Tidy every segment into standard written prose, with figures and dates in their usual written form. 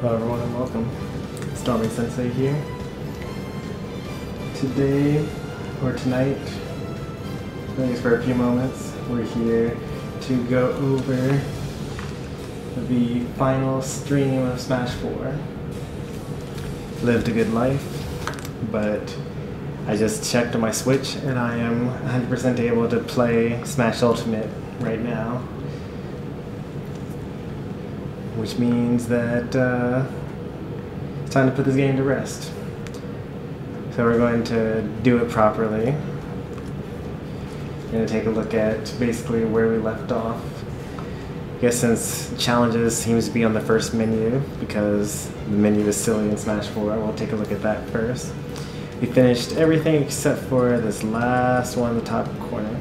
Hello everyone and welcome. Stormy Sensei here. Today, or tonight, at least for a few moments, we're here to go over the final stream of Smash 4. Lived a good life, but I just checked on my Switch and I am 100% able to play Smash Ultimate right now. Which means that it's time to put this game to rest. So we're going to do it properly. We're going to take a look at basically where we left off. I guess since challenges seems to be on the first menu because the menu is silly in Smash 4, we'll take a look at that first. We finished everything except for this last one in the top corner.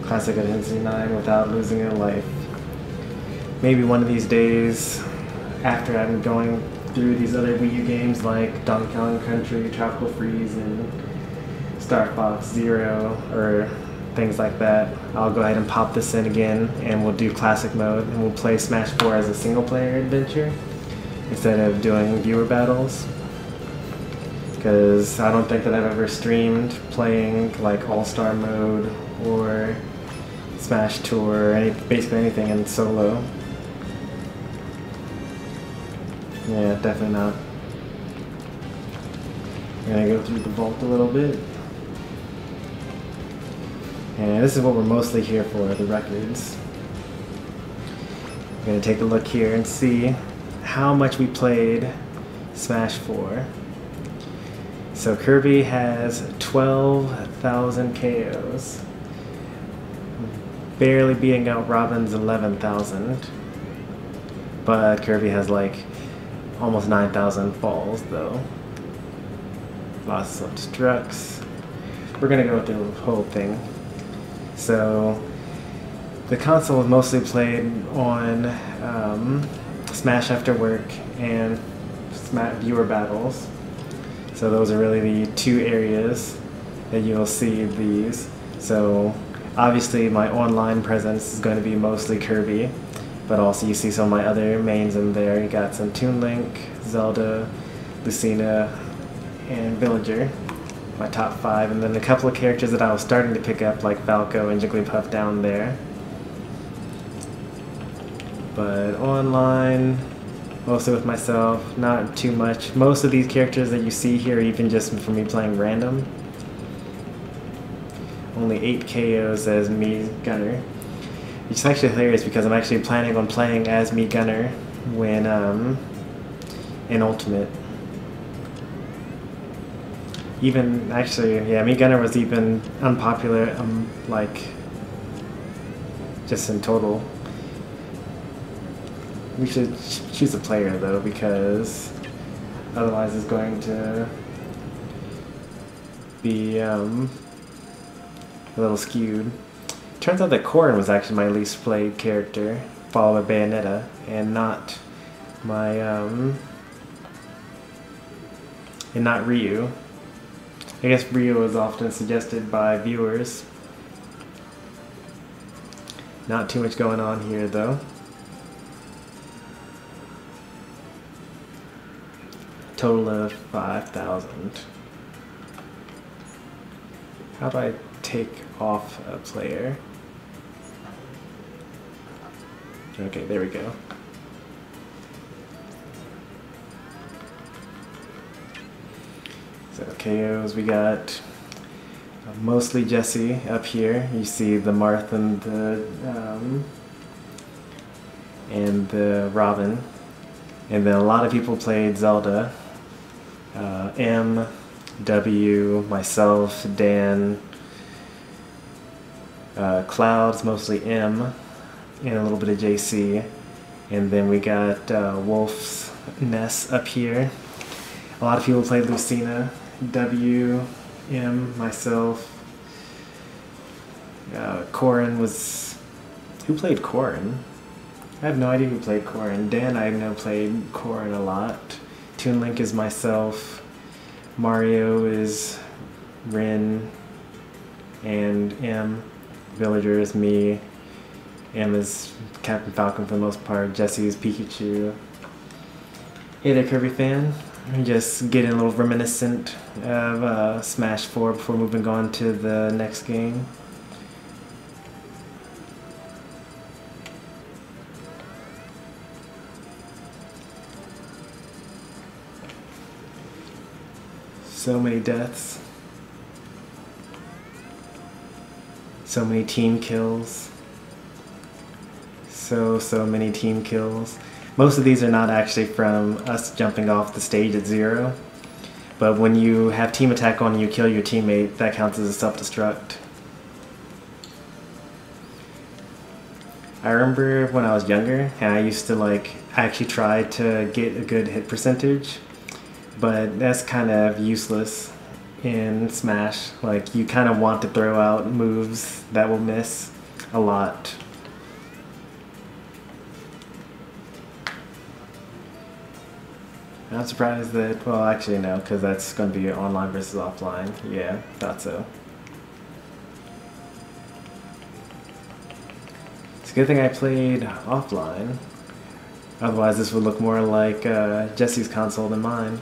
Classic Intensity 9 without losing a life. Maybe one of these days, after I'm going through these other Wii U games like Donkey Kong Country, Tropical Freeze, and Star Fox Zero, or things like that, I'll go ahead and pop this in again, and we'll do Classic Mode, and we'll play Smash 4 as a single-player adventure, instead of doing viewer battles. Because I don't think that I've ever streamed playing like All-Star Mode, or Smash Tour, or basically anything in solo. Yeah, definitely not. I'm gonna go through the vault a little bit. And this is what we're mostly here for, the records. I'm gonna take a look here and see how much we played Smash 4. So Kirby has 12,000 KOs. Barely beating out Robin's 11,000. But Kirby has like almost 9,000 falls though. Lots of destructs. We're gonna go through the whole thing. So the console was mostly played on Smash After Work and Smash Viewer Battles. So those are really the two areas that you'll see these. So obviously my online presence is going to be mostly Kirby. But also you see some of my other mains in there. You got some Toon Link, Zelda, Lucina, and Villager. My top 5. And then a couple of characters that I was starting to pick up like Falco and Jigglypuff down there. But online, mostly with myself, not too much. Most of these characters that you see here are even just from me playing random. Only 8 KOs as me, Gunner. Which is actually hilarious because I'm actually planning on playing as me Gunner when in Ultimate. Even actually, yeah, me Gunner was even unpopular, like just in total. We should choose a player though because otherwise it's going to be a little skewed. Turns out that Corrin was actually my least played character, followed by Bayonetta, and not my and not Ryu. I guess Ryu was often suggested by viewers. Not too much going on here though. Total of 5,000. How do I take off a player? Okay, there we go. So KOs, we got mostly Jessie up here. You see the Marth and the Robin. And then a lot of people played Zelda. M, W, myself, Dan, Cloud's mostly M, and a little bit of JC. And then we got Wolf's Ness up here. A lot of people played Lucina, W, M, myself. Corrin was... Who played Corrin? I have no idea who played Corrin. Dan, I know, played Corrin a lot. Toon Link is myself. Mario is Rin and M. Villager is me. M is Captain Falcon for the most part. Jessie is Pikachu. Hey there, Kirby fan. I'm just getting a little reminiscent of Smash 4 before moving on to the next game. So many deaths. So many team kills. So many team kills. Most of these are not actually from us jumping off the stage at 0, but when you have team attack on and you kill your teammate, that counts as a self-destruct. I remember when I was younger, and I used to actually try to get a good hit percentage, but that's kind of useless in Smash. Like, you kind of want to throw out moves that will miss a lot. I'm surprised that, well, actually no, because that's going to be online versus offline. Yeah, thought so. It's a good thing I played offline. Otherwise this would look more like Jesse's console than mine.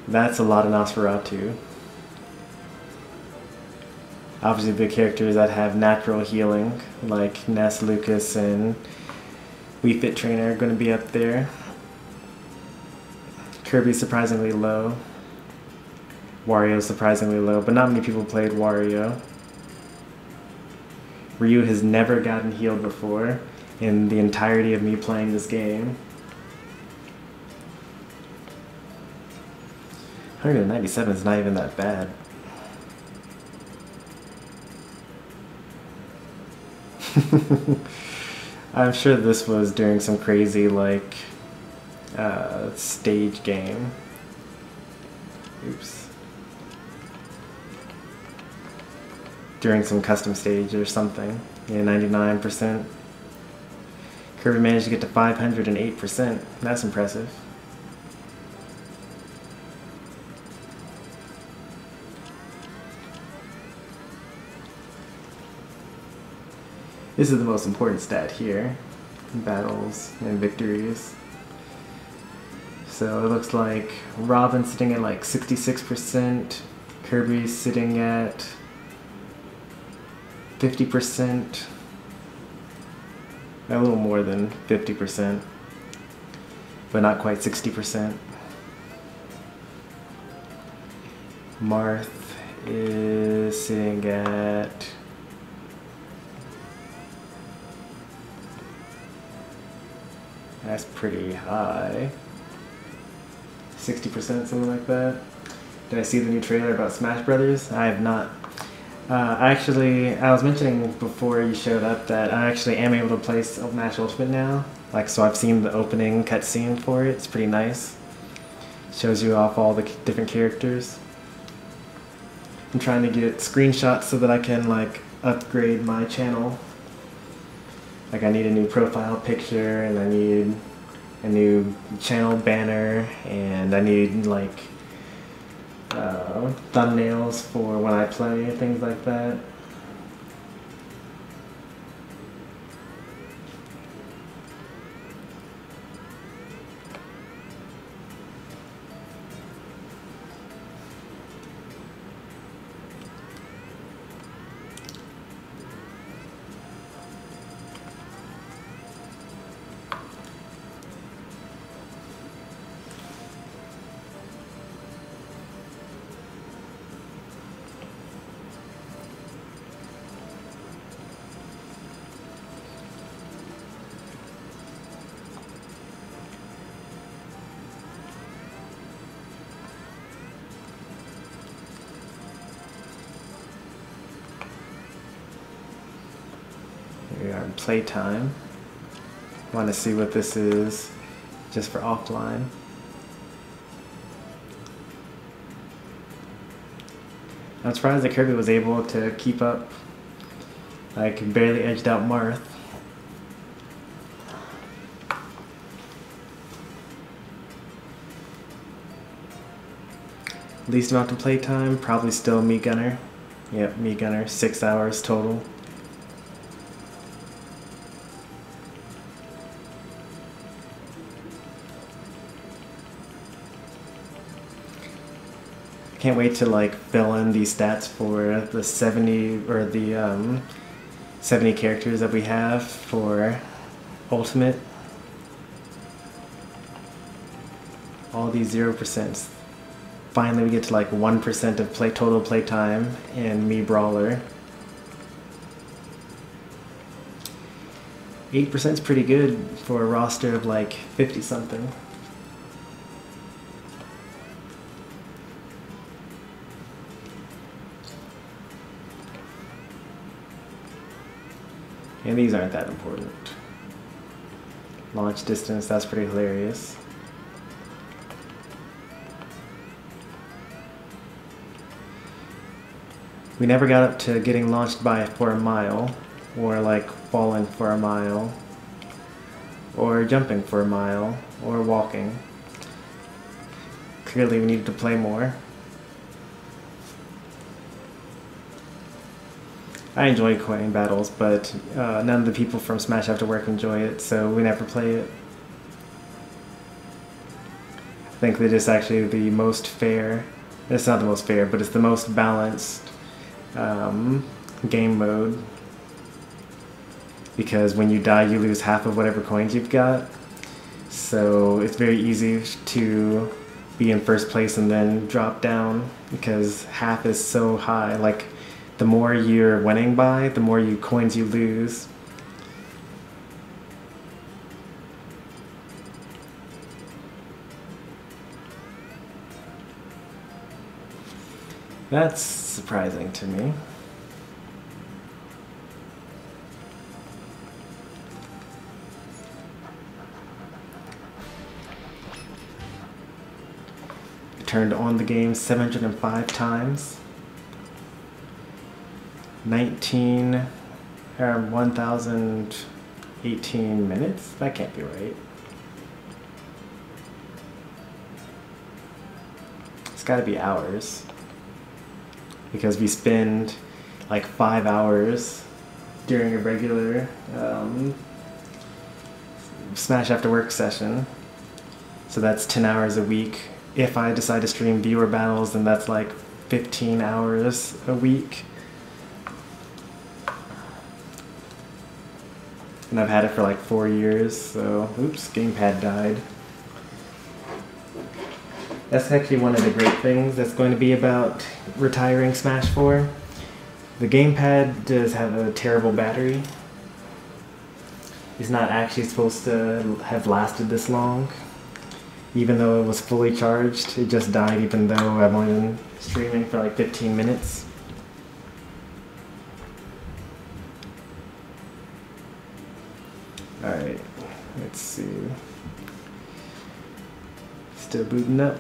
That's a lot of Nosferatu. Obviously the characters that have natural healing, like Ness, Lucas, and Wii Fit Trainer are going to be up there. Kirby's surprisingly low. Wario's surprisingly low, but not many people played Wario. Ryu has never gotten healed before in the entirety of me playing this game. 197 is not even that bad. I'm sure this was during some crazy stage game. Oops. During some custom stage or something. Yeah, 99%. Kirby managed to get to 508%. That's impressive. This is the most important stat here. Battles and victories. So it looks like Robin's sitting at 66%, Kirby's sitting at 50%, a little more than 50%, but not quite 60%. Marth is sitting at that's pretty high. 60%, something like that. Did I see the new trailer about Smash Brothers? I have not. I was mentioning before you showed up that I actually am able to play Smash Ultimate now. So I've seen the opening cutscene for it. It's pretty nice. Shows you off all the different characters. I'm trying to get screenshots so that I can upgrade my channel. I need a new profile picture, and I need a new channel banner, and I need thumbnails for when I play, things like that. We are in playtime. Want to see what this is just for offline. I'm surprised that Kirby was able to keep up. Barely edged out Marth. Least amount of playtime, probably still Meat Gunner. Yep, Meat Gunner, 6 hours total. Can't wait to like fill in these stats for the 70 or the 70 characters that we have for Ultimate. All these 0%. Finally we get to like 1% of total playtime in Mii Brawler. 8% is pretty good for a roster of like 50 something. And these aren't that important. Launch distance, that's pretty hilarious. We never got up to getting launched for a mile, or like falling for a mile, or jumping for a mile, or walking. Clearly we needed to play more. I enjoy coin battles, but none of the people from Smash After Work enjoy it, so we never play it. I think that it's actually the most fair. It's not the most fair, but it's the most balanced game mode. Because when you die, you lose half of whatever coins you've got. So it's very easy to be in first place and then drop down, because half is so high. Like, the more you're winning by, the more coins you lose. That's surprising to me. I turned on the game 705 times. 1018 minutes? That can't be right. It's gotta be hours. Because we spend like 5 hours during a regular Smash After Work session. So that's 10 hours a week. If I decide to stream viewer battles, then that's like 15 hours a week. And I've had it for like 4 years, so oops, gamepad died. That's actually one of the great things that's going to be about retiring Smash 4. The gamepad does have a terrible battery. It's not actually supposed to have lasted this long. Even though it was fully charged, it just died even though I've only been streaming for like 15 minutes. Alright, let's see. Still booting up.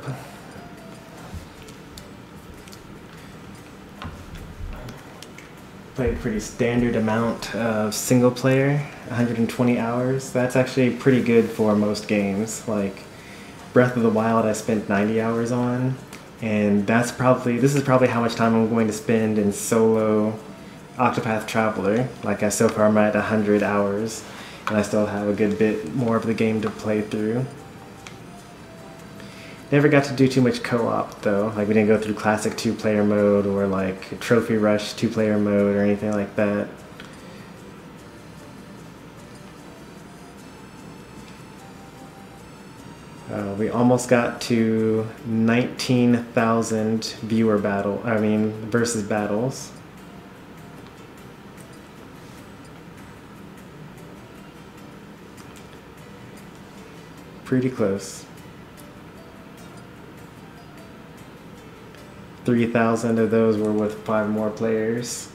Played a pretty standard amount of single player, 120 hours. That's actually pretty good for most games. Like Breath of the Wild I spent 90 hours on, and this is probably how much time I'm going to spend in solo Octopath Traveler. Like so far I'm at 100 hours. And I still have a good bit more of the game to play through. Never got to do too much co-op though. Like we didn't go through classic 2-player mode or like Trophy Rush 2-player mode or anything like that. We almost got to 19,000 versus battles. Pretty close. 3,000 of those were with 5 more players.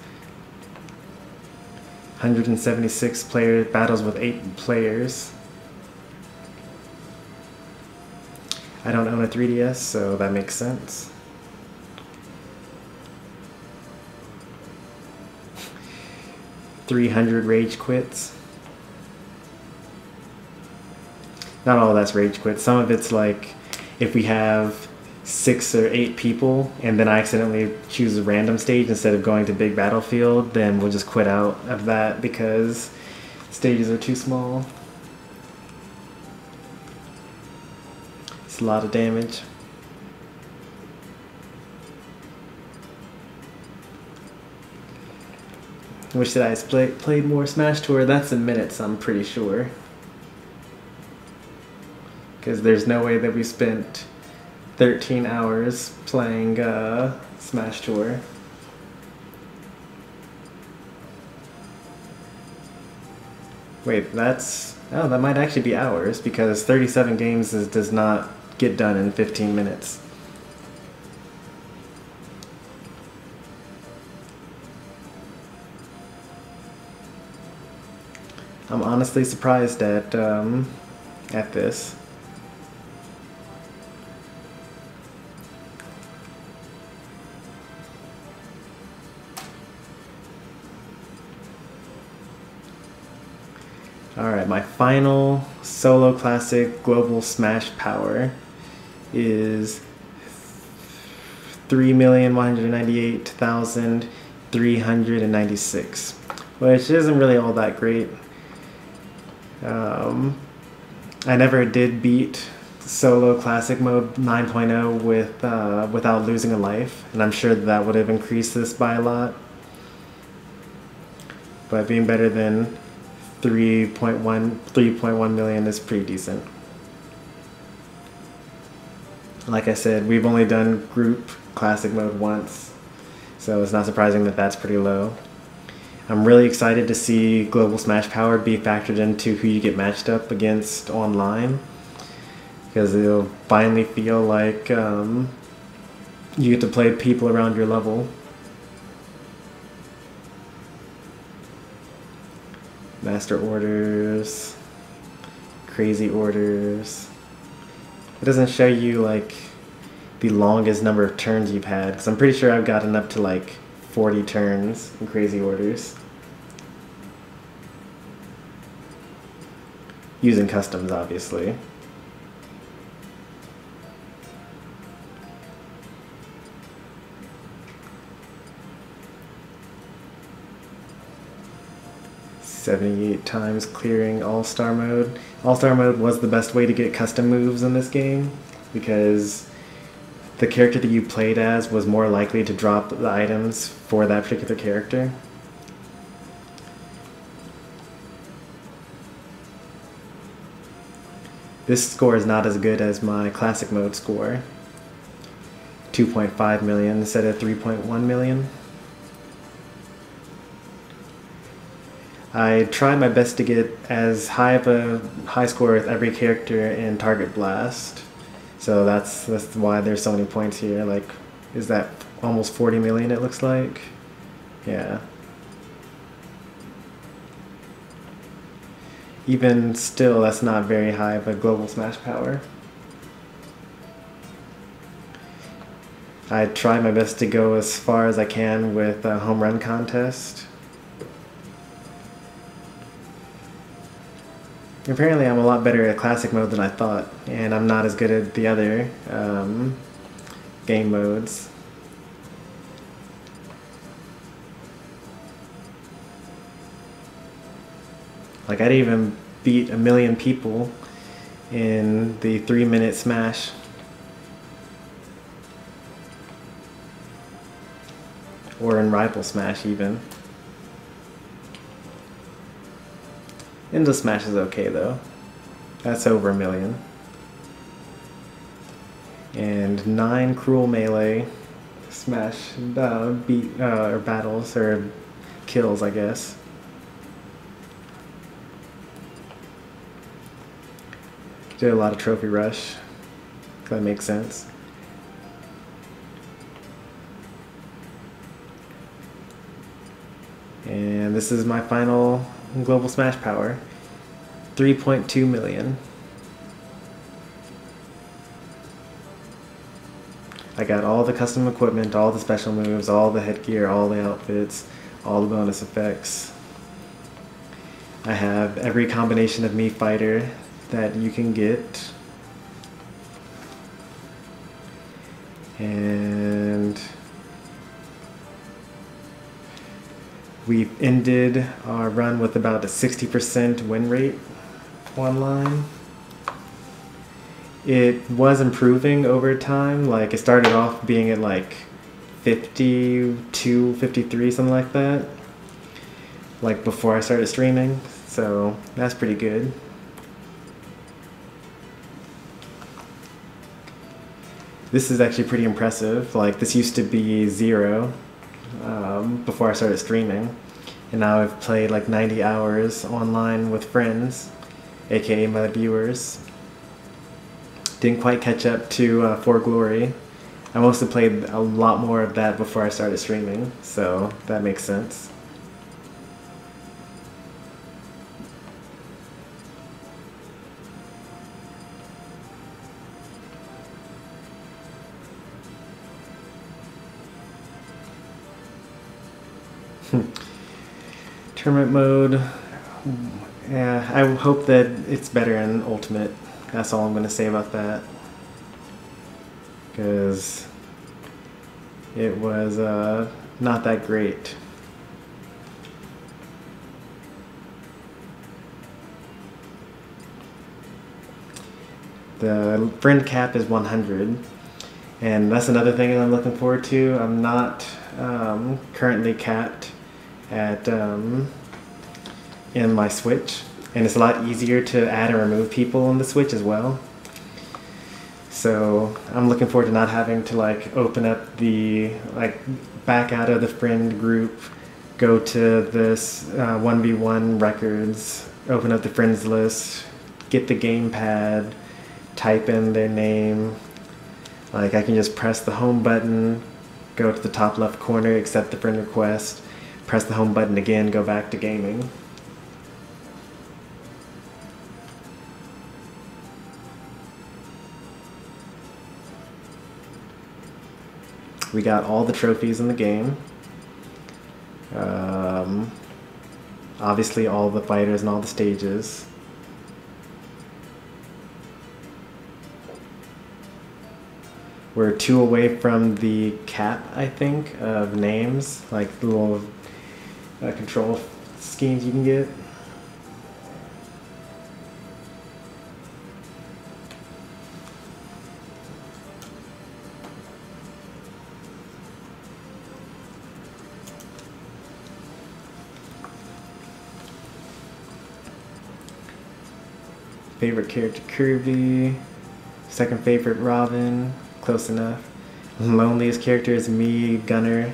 176 battles with 8 players. I don't own a 3DS, so that makes sense. $300 rage quits. Not all of that's rage quits. Some of it's like if we have 6 or 8 people, and then I accidentally choose a random stage instead of going to big battlefield, then we'll just quit out of that because stages are too small. It's a lot of damage. Wish that I played more Smash Tour. That's in minutes, I'm pretty sure. Because there's no way that we spent 13 hours playing Smash Tour. Wait, that might actually be hours, because 37 games does not get done in 15 minutes. I'm honestly surprised at this. Alright, my final solo classic global smash power is 3,198,396, which isn't really all that great. I never did beat solo classic mode 9.0 without losing a life, and I'm sure that would have increased this by a lot. But being better than 3.1 million is pretty decent. Like I said, we've only done group classic mode once, so it's not surprising that that's pretty low. I'm really excited to see global smash power be factored into who you get matched up against online, because it'll finally feel like you get to play people around your level. Master orders, crazy orders. It doesn't show you like the longest number of turns you've had, because I'm pretty sure I've gotten up to like 40 turns in crazy orders. Using customs, obviously. "78 times clearing All-Star mode." All-Star mode was the best way to get custom moves in this game, because the character that you played as was more likely to drop the items for that particular character. This score is not as good as my classic mode score. 2.5 million instead of 3.1 million. I tried my best to get as high of a high score with every character in Target Blast. So that's why there's so many points here. Like, is that almost 40 million it looks like? Yeah. Even still, that's not very high of a global smash power. I try my best to go as far as I can with a home run contest. Apparently I'm a lot better at classic mode than I thought, and I'm not as good at the other game modes. Like, I'd even beat 1 million people in the 3-minute smash. Or in Rival Smash even. Into Smash is okay though. That's over 1 million. And 9 Cruel Melee Smash or battles, or kills, I guess. Did a lot of Trophy Rush. That makes sense. And this is my final global smash power. 3.2 million. I got all the custom equipment, all the special moves, all the headgear, all the outfits, all the bonus effects. I have every combination of Mii fighter that you can get. And we ended our run with about a 60% win rate online. It was improving over time. Like, it started off being at like 52, 53, something like that, like before I started streaming. So that's pretty good. This is actually pretty impressive. Like, this used to be 0 before I started streaming, and now I've played like 90 hours online with friends, aka my viewers. Didn't quite catch up to For Glory. I mostly played a lot more of that before I started streaming, so that makes sense. Tournament mode, yeah, I hope that it's better in Ultimate. That's all I'm going to say about that, because it was not that great. The friend cap is 100, and that's another thing that I'm looking forward to. I'm not currently capped at in my Switch, and it's a lot easier to add and remove people on the Switch as well. So I'm looking forward to not having to like open up the, like, back out of the friend group, go to this 1v1 records, open up the friends list, get the gamepad, type in their name. Like, I can just press the home button, go to the top left corner, accept the friend request, press the home button again, go back to gaming. We got all the trophies in the game. Obviously all the fighters and all the stages. We're 2 away from the cap, I think, of names, like the little control schemes you can get. Favorite character, Kirby. Second favorite, Robin. Close enough. Loneliest character is me, Gunner.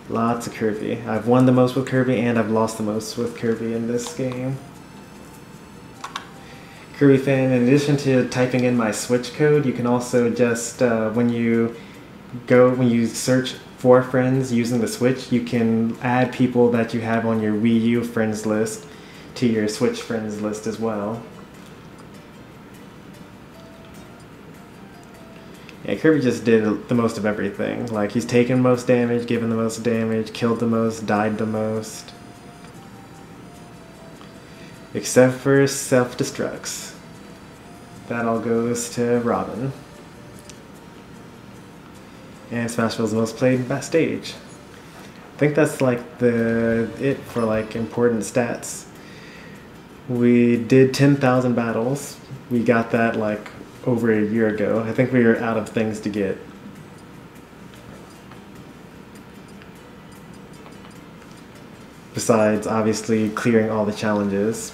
Lots of Kirby. I've won the most with Kirby, and I've lost the most with Kirby in this game. Kirby fan, in addition to typing in my Switch code, you can also just, when you search for friends using the Switch, you can add people that you have on your Wii U friends list to your Switch friends list as well. Yeah, Kirby just did the most of everything. Like, he's taken most damage, given the most damage, killed the most, died the most. Except for self-destructs. That all goes to Robin. And Smash Bros. Most played backstage. I think that's like it for like important stats. We did 10,000 battles. We got that like over a year ago. I think we were out of things to get. Besides, obviously, clearing all the challenges.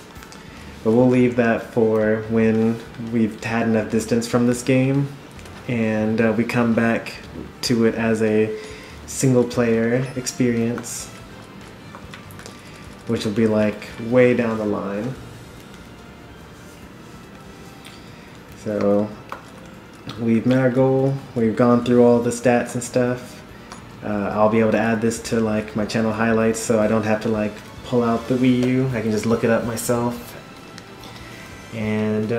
But we'll leave that for when we've had enough distance from this game and we come back to it as a single-player experience, which will be like way down the line. So we've met our goal. We've gone through all the stats and stuff. I'll be able to add this to like my channel highlights, so I don't have to like pull out the Wii U. I can just look it up myself. And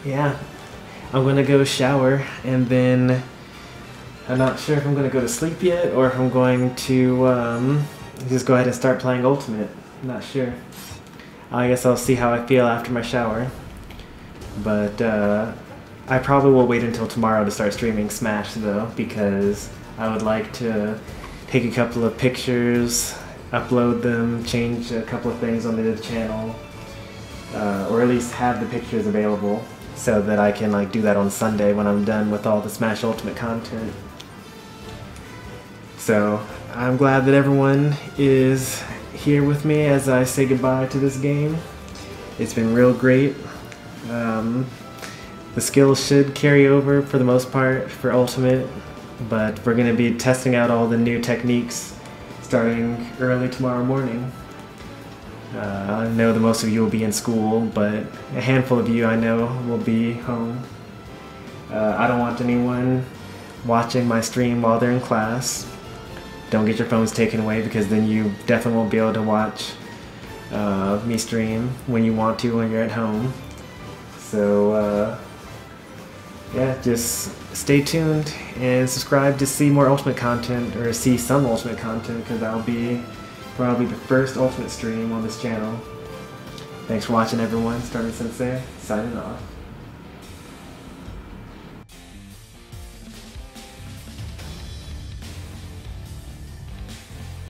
yeah, I'm gonna go shower, and then I'm not sure if I'm gonna go to sleep yet or if I'm going to just go ahead and start playing Ultimate. I'm not sure. I guess I'll see how I feel after my shower. But I probably will wait until tomorrow to start streaming Smash though, because I would like to take a couple of pictures, upload them, change a couple of things on the channel, or at least have the pictures available so that I can like do that on Sunday when I'm done with all the Smash Ultimate content. So I'm glad that everyone is here with me as I say goodbye to this game. It's been real great. The skills should carry over for the most part for Ultimate, but we're going to be testing out all the new techniques starting early tomorrow morning. I know that most of you will be in school, but a handful of you I know will be home. I don't want anyone watching my stream while they're in class. Don't get your phones taken away, because then you definitely won't be able to watch me stream when you want to when you're at home. So yeah, just stay tuned and subscribe to see more Ultimate content, or see some Ultimate content, because that'll be probably the first Ultimate stream on this channel. Thanks for watching, everyone. Stormy Sensei, signing off.